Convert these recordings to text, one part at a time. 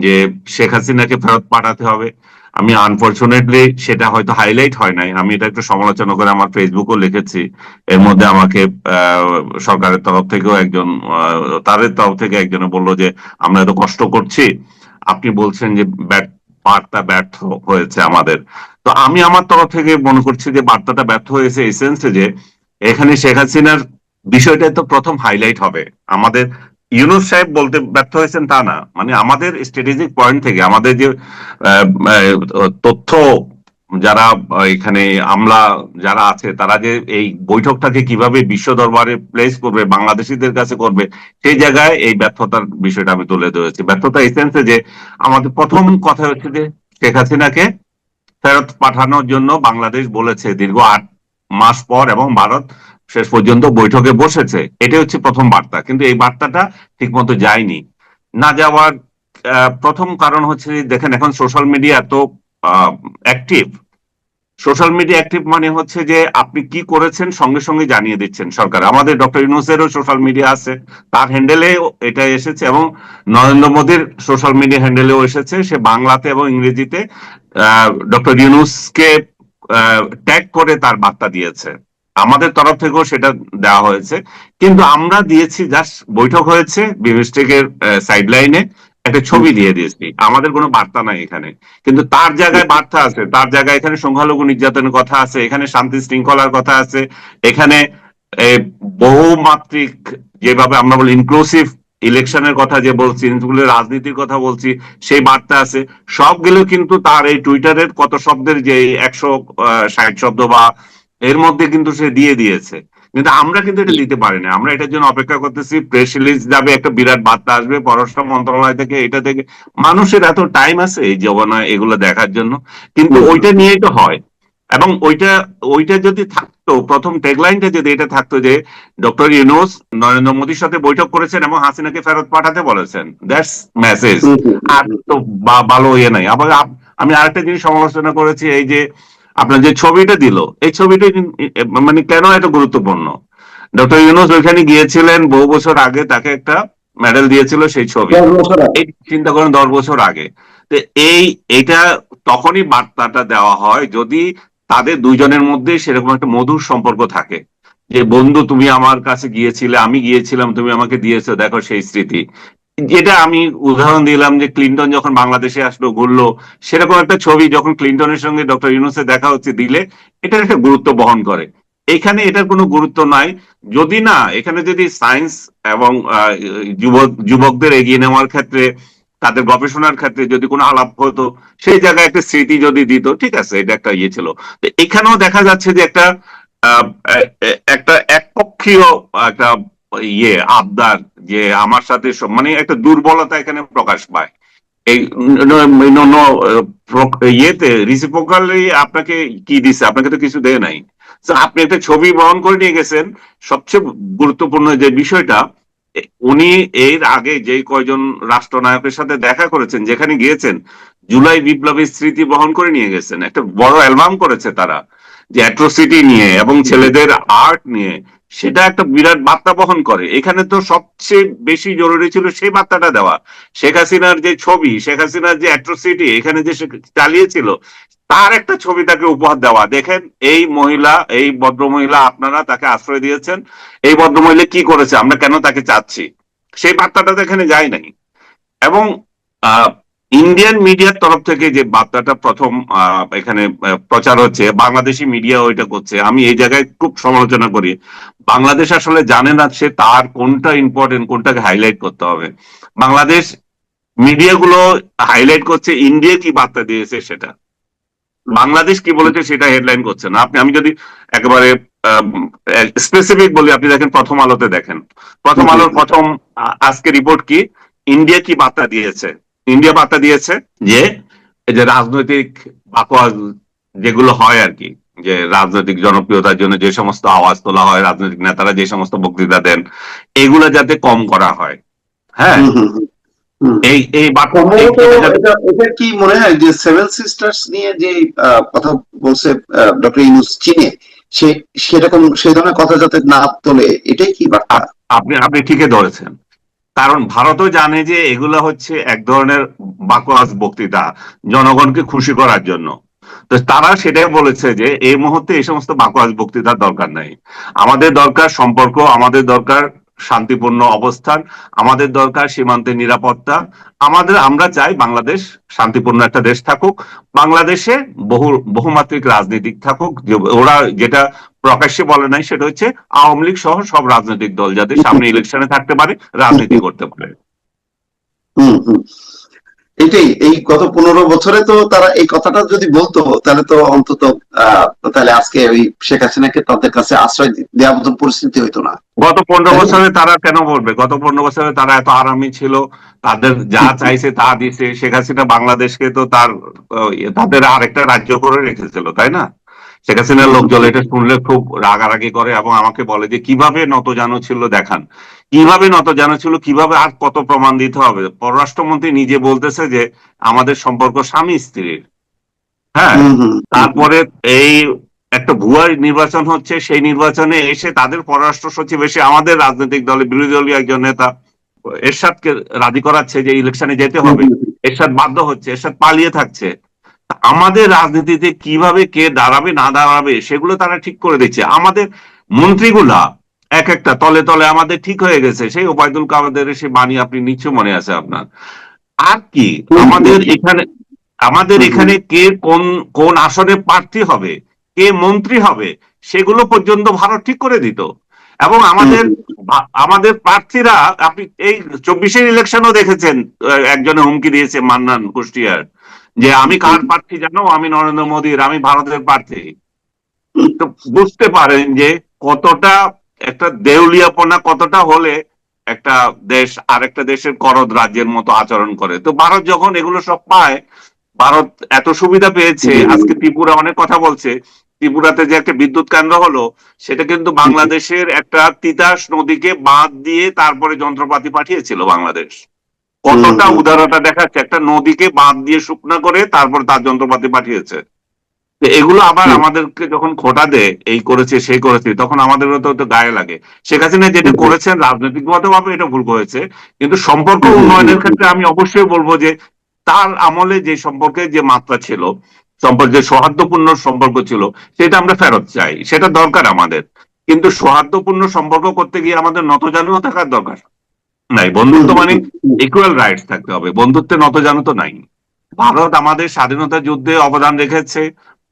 যে শেখ হাসিনাকে ফেরত পাঠাতে হবে। আমি আনফরচুনেটলি সেটা হয়তো হাইলাইট হয় নাই, আমি এটা একটু সমালোচনা করে আমার ফেসবুকও লিখেছি। এর মধ্যে আমাকে সরকারের তরফ থেকেও একজন, তাদের তরফ থেকে একজনে বললো যে আমরা এত কষ্ট করছি, আপনি বলছেন যে বার্তা ব্যর্থ হয়েছে আমাদের। তো আমি আমার তরফ থেকে মনে করছি যে বার্তাটা ব্যর্থ হয়েছে এই সেন্সে যে এখানে শেখ হাসিনার বিষয়টা তো প্রথম হাইলাইট হবে। আমাদের ইউনূস সাহেব বলতে ব্যর্থ হয়েছেন তা না, মানে আমাদের স্ট্র্যাটেজিক পয়েন্ট থেকে আমাদের যে তথ্য, যারা এখানে আমলা যারা আছে তারা যে এই বৈঠকটাকে কিভাবে বিশ্ব দরবারে প্লেস করবে, বাংলাদেশিদের কাছে করবে, সেই জায়গায় এই ব্যর্থতার বিষয়টা আমি তুলে ধরেছি। ব্যর্থতা এই সেন্সে যে আমাদের প্রথম কথা হচ্ছে যে শেখ হাসিনাকে ফেরত পাঠানোর জন্য বাংলাদেশ বলেছে দীর্ঘ 8 মাস পর, এবং ভারত শেষ পর্যন্ত বৈঠকে বসেছে। এটাই হচ্ছে প্রথম বার্তা, কিন্তু এই বার্তাটা ঠিক মতো যায়নি। না যাওয়ার প্রথম কারণ হচ্ছে দেখেন এখন সোশ্যাল মিডিয়া এত অ্যাক্টিভ। সোশ্যাল মিডিয়া অ্যাক্টিভ মানে হচ্ছে যে আপনি কি করেছেন সঙ্গে সঙ্গে জানিয়ে দিচ্ছেন সরকার। আমাদের ডক্টর ইউনূসেরও সোশ্যাল মিডিয়া আছে, তার হ্যান্ডেলে এটা এসেছে, এবং নরেন্দ্র মোদীর সোশ্যাল মিডিয়া হ্যান্ডেলেও এসেছে। সে বাংলাতে এবং ইংরেজিতে ডক্টর ইউনূসকে ট্যাগ করে তার বার্তা দিয়েছে। আমাদের তরফ থেকেও সেটা দেওয়া হয়েছে, কিন্তু আমরা দিয়েছি জাস্ট বৈঠক হয়েছে বিমস্টেকের সাইড লাইনে একটা ছবি দিয়ে দিয়েছি, আমাদের কোনো বার্তা নাই এখানে। কিন্তু তার জায়গায় বার্তা আছে, তার জায়গায় এখানে সংখ্যালঘু নির্যাতনের কথা আছে, এখানে শান্তি শৃঙ্খলার কথা আছে, এখানে বহুমাত্রিক, যেভাবে আমরা বলি ইনক্লুসিভ ইলেকশনের কথা যে বলছি, রাজনীতির কথা বলছি, সেই বার্তা আছে। সবগুলো কিন্তু তার এই টুইটারের কত শব্দের যে 160 শব্দ বা এর মধ্যে কিন্তু সে দিয়ে দিয়েছে। কিন্তু আমরা কিন্তু এটা দিতে পারি না, আমরা এটার জন্য অপেক্ষা করতেছি। প্রেস রিলিজ যাবে, একটা বিরাট বার্তা আসবে পররাষ্ট্র মন্ত্রণালয় থেকে, এটা থেকে। মানুষের এত টাইম আছে এই জমানায় এগুলো দেখার জন্য, কিন্তু ওইটা নিয়েই তো হয়। এবং ওইটা যদি থাকতো, প্রথম ট্যাগলাইনটা যদি এটা থাকতো যে ডক্টর ইউনূস নরেন্দ্র মোদীর সাথে বৈঠক করেছেন এবং হাসিনাকে ফেরত পাঠাতে বলেছেন, দ্যাটস মেসেজ। আর তো ভালো ইয়ে নাই। আবার আমি আরেকটা জিনিস সমালোচনা করেছি, এই যে আপনার যে ছবিটা দিল, এই ছবিটা মানে কেন এত গুরুত্বপূর্ণ? ডক্টর ইউনূস ওইখানে গিয়েছিলেন বহু বছর আগে, তাকে একটা মেডেল দিয়েছিল সেই ছবি, এই চিন্তা করেন 10 বছর আগে। তো এইটা তখনই বার্তাটা দেওয়া হয় যদি তাদের দুইজনের মধ্যে সেরকম একটা মধুর সম্পর্ক থাকে, যে বন্ধু তুমি আমার কাছে গিয়েছিলে, আমি গিয়েছিলাম, তুমি আমাকে দিয়েছো, দেখো সেই স্মৃতি। যেটা আমি উদাহরণ দিলাম যে ক্লিনটন যখন বাংলাদেশে আসলো, ঘুরলো, সেরকম একটা ছবি যখন ক্লিনটনের সঙ্গে ডক্টর ইউনূসের দেখা হচ্ছে দিলে এটার একটা গুরুত্ব বহন করে। এখানে এটার কোনো গুরুত্ব নাই। যদি না এখানে যদি সায়েন্স এবং যুবকদের এগিয়ে নেওয়ার ক্ষেত্রে, তাদের গবেষণার ক্ষেত্রে যদি কোনো আলাপ হতো, সেই জায়গায় একটা স্মৃতি যদি দিত, ঠিক আছে, এটা একটা ইয়ে ছিল। তো এখানেও দেখা যাচ্ছে যে একটা একপক্ষীয় একটা ইয়ে আবদার, যে আমার সাথে মানে একটা দুর্বলতা এখানে প্রকাশ পায়। এই ইয়েতে রিসিপ্রোকালি আপনাকে কি দিচ্ছে? আপনাকে তো কিছু দেয় নাই। আপনি একটা ছবি বহন করে নিয়ে গেছেন। সবচেয়ে গুরুত্বপূর্ণ যে বিষয়টা, উনি এর আগে যে কয়জন রাষ্ট্রনায়কের সাথে দেখা করেছেন, যেখানে গিয়েছেন, জুলাই বিপ্লবের স্মৃতি বহন করে নিয়ে গেছেন। একটা বড় অ্যালবাম করেছে তারা, যে অ্যাট্রোসিটি নিয়ে এবং ছেলেদের আর্ট নিয়ে, সেটা একটা বিরাট বার্তা বহন করে। এখানে তো সবচেয়ে বেশি জরুরি ছিল সেই বার্তাটা দেওয়া। শেখ হাসিনার যে ছবি, শেখ হাসিনার যে অ্যাট্রোসিটি এখানে যে চালিয়েছিল, তার একটা ছবি তাকে উপহার দেওয়া। দেখেন এই মহিলা, এই ভদ্র মহিলা, আপনারা তাকে আশ্রয় দিয়েছেন, এই ভদ্র মহিলা কি করেছে, আমরা কেন তাকে চাচ্ছি, সেই বার্তাটা তো এখানে যায় নাই। এবং ইন্ডিয়ান মিডিয়ার তরফ থেকে যে বার্তাটা প্রথম এখানে প্রচার হচ্ছে, বাংলাদেশি মিডিয়া ওইটা করছে, আমি এই জায়গায় খুব সমালোচনা করি। বাংলাদেশ আসলে জানে না সে তার কোনটা ইম্পর্টেন্ট, কোনটাকে হাইলাইট করতে হবে। বাংলাদেশ মিডিয়াগুলো হাইলাইট করছে ইন্ডিয়া কি বার্তা দিয়েছে সেটা, বাংলাদেশ কি বলেছে সেটা হেডলাইন করছে না। আমি যদি একেবারে স্পেসিফিক বলি, আপনি দেখেন প্রথম আলোতে, দেখেন প্রথম আলোর প্রথম আজকে রিপোর্ট কি, ইন্ডিয়া কি বার্তা দিয়েছে। ইন্ডিয়া বার্তা দিয়েছে যে এই যে রাজনৈতিক বাকওয়াজ যেগুলো হয় আর কি, যে রাজনৈতিক জনপ্রিয়তার জন্য যে সমস্ত আওয়াজ তোলা হয়, রাজনৈতিক নেতারা যে সমস্ত বক্তৃতা দেন, এগুলো যাতে কম করা হয়। হ্যাঁ, এই এটা কি মনে হয় যে সেভেন সিস্টার্স নিয়ে যে কথা বলছে ডক্টর ইউনূস চীনে, সেরকম সেই ধরনের কথা যাতে না তোলে, এটাই কি বার্তা? আপনি ঠিকই ধরেছেন। কারণ ভারতও জানে যে এগুলো হচ্ছে এক ধরনের বাকওয়াজ বক্তৃতা, জনগণকে খুশি করার জন্য। তো তারা সেটাই বলেছে যে এই মুহূর্তে এই সমস্ত বাকওয়াজ বক্তৃতার দরকার নাই। আমাদের দরকার সম্পর্ক, আমাদের দরকার শান্তিপূর্ণ অবস্থান, আমাদের দরকার সীমান্তের নিরাপত্তা। আমরা চাই বাংলাদেশ শান্তিপূর্ণ একটা দেশ থাকুক, বাংলাদেশে বহুমাত্রিক রাজনীতি থাকুক। ওরা যেটা প্রকাশ্যে বলে নাই সেটা হচ্ছে আওয়ামী লীগ সহ সব রাজনৈতিক দল যাতে সামনে ইলেকশনে থাকতে পারে, রাজনীতি করতে পারে। হম হম এটাই, এই গত 15 বছরে তো তারা এই কথাটা যদি বলতো তাহলে তো অন্তত তাহলে আজকে ওই শেখ হাসিনাকে তাদের কাছে আশ্রয় দেওয়ার মতন পরিস্থিতি হইতো না, গত 15 তাই না? বছরে তারা কেন বলবে? গত 15 বছরে তারা এত আরামই ছিল, তাদের যা চাইছে তা দিছে। শেখ হাসিনা বাংলাদেশকে তো তাদের আরেকটা রাজ্য করে রেখেছিল, তাই না? শেখ হাসিনার লোকজন এটা শুনলে খুব রাগারাগি করে এবং আমাকে বলে যে কিভাবে নতজানু ছিল দেখান, কিভাবে নতজানু ছিল, কিভাবে আর কত প্রমাণ দিতে হবে। পররাষ্ট্রমন্ত্রী নিজে বলতেছে যে আমাদের সম্পর্ক স্বামী স্ত্রীর। হ্যাঁ, হম হম তারপরে এই একটা ভুয়া নির্বাচন হচ্ছে, সেই নির্বাচনে এসে তাদের পররাষ্ট্র সচিব এসে আমাদের রাজনৈতিক দলের বিরোধী দলীয় একজন নেতা এরশাদকে রাজি করাচ্ছে যে ইলেকশনে যেতে হবে। এরশাদ বাধ্য হচ্ছে, এরশাদ পালিয়ে থাকছে। আমাদের রাজনীতিতে কিভাবে কে দাঁড়াবে না দাঁড়াবে সেগুলো তারা ঠিক করে দিচ্ছে। আমাদের মন্ত্রীগুলা এক একটা তলে তলে আমাদের ঠিক হয়ে গেছে। সেই ওবায়দুল কাদের সে বাণী আপনি নিশ্চয় মনে আছে আপনার। আর কি আমাদের এখানে কে কোন কোন আসনে প্রার্থী হবে, কে মন্ত্রী হবে, সেগুলো পর্যন্ত ভারত ঠিক করে দিত। এবং আমাদের প্রার্থীরা, আপনি এই 24-এর ইলেকশনও দেখেছেন, একজনে হুমকি দিয়েছে মান্নান কুষ্টিয়ার যে আমি কার প্রার্থী জানো, আমি নরেন্দ্র মোদীর, আমি ভারতের প্রার্থী। তো বুঝতে পারেন যে কতটা একটা দেউলিয়াপনা কতটা হলে একটা দেশ আরেকটা দেশের করদ রাজ্যের মতো আচরণ করে। তো ভারত যখন এগুলো সব পায়, ভারত এত সুবিধা পেয়েছে। আজকে ত্রিপুরা অনেক কথা বলছে, ত্রিপুরাতে যে একটা বিদ্যুৎ কেন্দ্র হলো সেটা কিন্তু বাংলাদেশের একটা তিতাস নদীকে বাঁধ দিয়ে তারপরে যন্ত্রপাতি পাঠিয়েছিল বাংলাদেশ। কতটা উদারতা দেখাচ্ছে, একটা নদীকে বাঁধ দিয়ে শুকনা করে তারপর তার যন্ত্রপাতি পাঠিয়েছে। এগুলো আবার আমাদেরকে যখন খোঁটা দেয় এই করেছে সেই করেছে, তখন আমাদেরও তো গায়ে লাগে। শেখ হাসিনা যেটা করেছেন রাজনৈতিকগত ভাবে এটা ভুল করেছে, কিন্তু সম্পর্ক উন্নয়নের ক্ষেত্রে আমি অবশ্যই বলবো যে তার আমলে যে সম্পর্কের যে মাত্রা ছিল, সম্পর্কে সৌহার্দ্যপূর্ণ সম্পর্ক ছিল, সেটা আমরা ফেরত চাই, সেটা দরকার আমাদের। কিন্তু সৌহার্দ্যপূর্ণ সম্পর্ক করতে গিয়ে আমাদের নতজানু থাকার দরকার নাই। বন্ধুত্ব মানে ইকুয়াল রাইটস থাকতে হবে, বন্ধুত্বে নতজানু তো নাই। ভারত আমাদের স্বাধীনতা যুদ্ধে অবদান রেখেছে,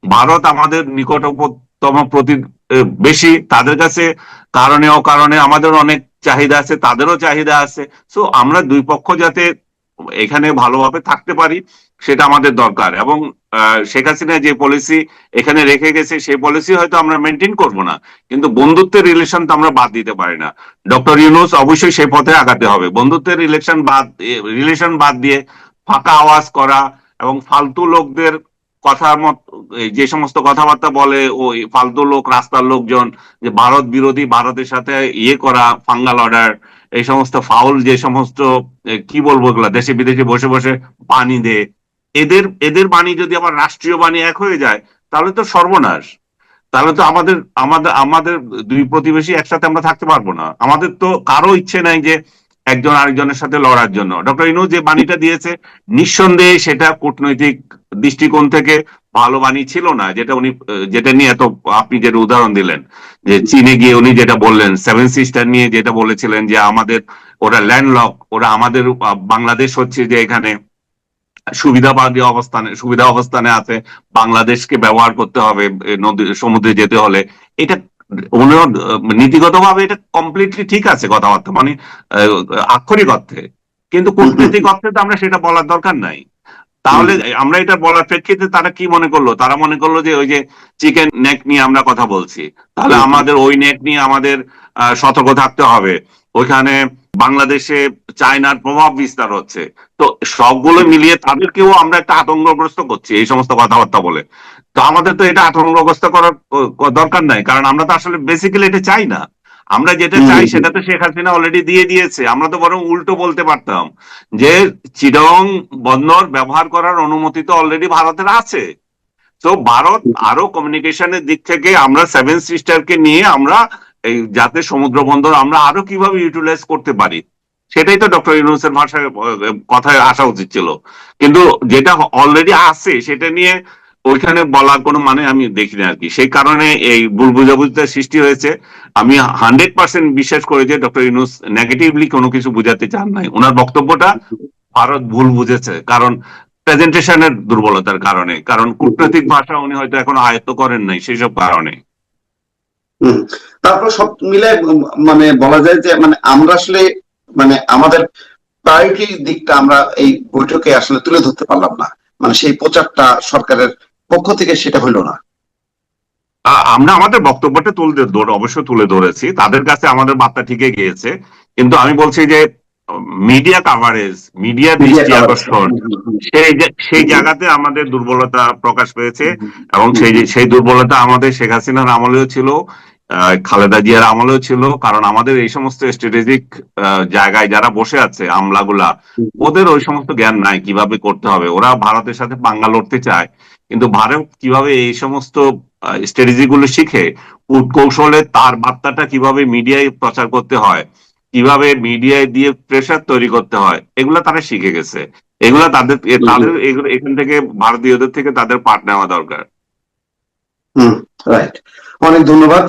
ভারত আমাদের নিকটতম প্রতিবেশী, তাদের কাছে কারণে অকারণে আমাদের অনেক চাহিদা আছে, তাদেরও চাহিদা আছে। সো আমরা দুই পক্ষ যাতে এখানে ভালোভাবে থাকতে পারি সেটা আমাদের দরকার। এবং শেখ হাসিনা যে পলিসি এখানে রেখে গেছে সেই পলিসি হয়তো আমরা মেনটেন করব না, কিন্তু বন্ধুত্বের রিলেশন তো আমরা বাদ দিতে পারি না। ডক্টর ইউনূস অবশ্যই সেই পথে আগাতে হবে। বন্ধুত্বের রিলেশন বাদ দিয়ে ফাঁকা আওয়াজ করা এবং ফালতু লোকদের কথার মত যে সমস্ত কথাবার্তা বলে ওই ফালতু লোক, রাস্তার লোকজন, যে ভারত বিরোধী, ভারতের সাথে ইয়ে করা, ফাঙ্গাল অর্ডার, এই সমস্ত ফাউল যে সমস্ত কি বলবো এগুলা, দেশে বিদেশে বসে বসে বাণী দেয়, এদের এদের বাণী যদি আবার রাষ্ট্রীয় বাণী এক হয়ে যায় তাহলে তো সর্বনাশ। তাহলে তো আমাদের আমাদের আমাদের দুই প্রতিবেশী একসাথে আমরা থাকতে পারবো না। আমাদের তো কারো ইচ্ছে নাই যে একজন আরেকজনের সাথে লড়ার জন্য। ডক্টর ইনু যে বাণীটা দিয়েছে নিঃসন্দেহে সেটা কূটনৈতিক দৃষ্টিকোণ থেকে ভালো বাণী ছিল না, যেটা নিয়ে এত আপনি যেটা উদাহরণ দিলেন যে চীনে গিয়ে উনি যেটা বললেন, সেভেন সিস্টার নিয়ে যেটা বলেছিলেন যে আমাদের ওরা ল্যান্ডলক, ওরা আমাদের বাংলাদেশ হচ্ছে যে এখানে সুবিধা অবস্থানে আছে, বাংলাদেশকে ব্যবহার করতে হবে নদী সমুদ্রে যেতে হলে। এটা নীতিগতভাবে এটা কমপ্লিটলি ঠিক আছে কথাবার্তা, মানে আক্ষরিক অর্থে। কিন্তু কূটনৈতিক অর্থে তো আমরা সেটা বলার দরকার নাই। তাহলে আমরা এটা বলার প্রেক্ষিতে তারা কি মনে করলো? তারা মনে করলো যে ওই যে চিকেন নেক নিয়ে আমরা কথা বলছি, তাহলে আমাদের ওই নেক নিয়ে আমাদের সতর্ক থাকতে হবে। ওইখানে বাংলাদেশে চায়নার প্রভাব বিস্তার হচ্ছে। তো সবগুলো মিলিয়ে তাদেরকেও আমরা একটা আতঙ্কগ্রস্ত করছি এই সমস্ত কথাবার্তা বলে। তো আমাদের তো এটা আতঙ্কগ্রস্ত করার দরকার নাই, কারণ আমরা তো আসলে বেসিক্যালি এটা চাই না। আমরা যেটা চাই সেটা তো শেখ হাসিনা অলরেডি দিয়ে দিয়েছে। আমরা তো বরং উল্টো বলতে পারতাম যে চিটং বন্দর ব্যবহার করার অনুমতি তো অলরেডি ভারতের আছে। তো ভারত আরো কমিউনিকেশনের দিক থেকে আমরা সেভেন সিস্টারকে নিয়ে আমরা এই যাতে সমুদ্র বন্দর আমরা আরো কিভাবে ইউটিলাইজ করতে পারি সেটাই তো ডক্টর ইউনূসের ভাষায় কথায় আসা উচিত ছিল। কিন্তু যেটা অলরেডি আছে সেটা নিয়ে ওইখানে বলার কোনো মানে আমি দেখি না আর কি। সেই কারণে এই ভুল বুঝাবুঝিটার সৃষ্টি হয়েছে। আমি 100% বিশ্বাস করি যে ডক্টর ইউনূস নেগেটিভলি কোনো কিছু বুঝাতে চান নাই। ওনার বক্তব্যটা ভারত ভুল বুঝেছে, কারণ প্রেজেন্টেশনের দুর্বলতার কারণে, কারণ কূটনৈতিক ভাষা উনি হয়তো এখনো আয়ত্ত করেন নাই সেসব কারণে। হুম। তারপর সব মিলে মানে বলা যায় যে মানে আমরা আসলে মানে আমাদের প্রায়োরিটির দিকটা আমরা এই বৈঠকে আসলে তুলে ধরতে পারলাম না, মানে সেই প্রচারটা সরকারের পক্ষ থেকে সেটা হইলো না। আমরা আমাদের বক্তব্যটা অবশ্যই তুলে ধরেছি, তাদের কাছে আমাদের বার্তা ঠিকই গিয়েছে। কিন্তু আমি বলছি যে মিডিয়া কাভারেজ, মিডিয়া মিডিয়া দৃষ্টি কাভারেজ। আকর্ষণ, সেই জায়গাতে আমাদের দুর্বলতা প্রকাশ পেয়েছে। এবং সেই দুর্বলতা আমাদের শেখ হাসিনার আমলেও ছিল, খালেদা জিয়ার আমলেও ছিল। কারণ আমাদের এই সমস্ত স্ট্র্যাটেজিক জায়গায় যারা বসে আছে আমলাগুলা, ওদের ওই সমস্ত জ্ঞান নাই কিভাবে করতে হবে। ওরা ভারতের সাথে পাঙ্গা লড়তে চায়, কিন্তু ভারত কিভাবে এই সমস্ত স্ট্র্যাটেজি গুলো শিখে কৌশলে তার বার্তাটা কিভাবে মিডিয়ায় প্রচার করতে হয়, কিভাবে মিডিয়ায় দিয়ে প্রেসার তৈরি করতে হয়, এগুলো তারা শিখে গেছে। এগুলা তাদের তাদের এগুলো এখান থেকে ভারতীয়দের থেকে তাদের পাঠ নেওয়া দরকার। রাইট। অনেক ধন্যবাদ।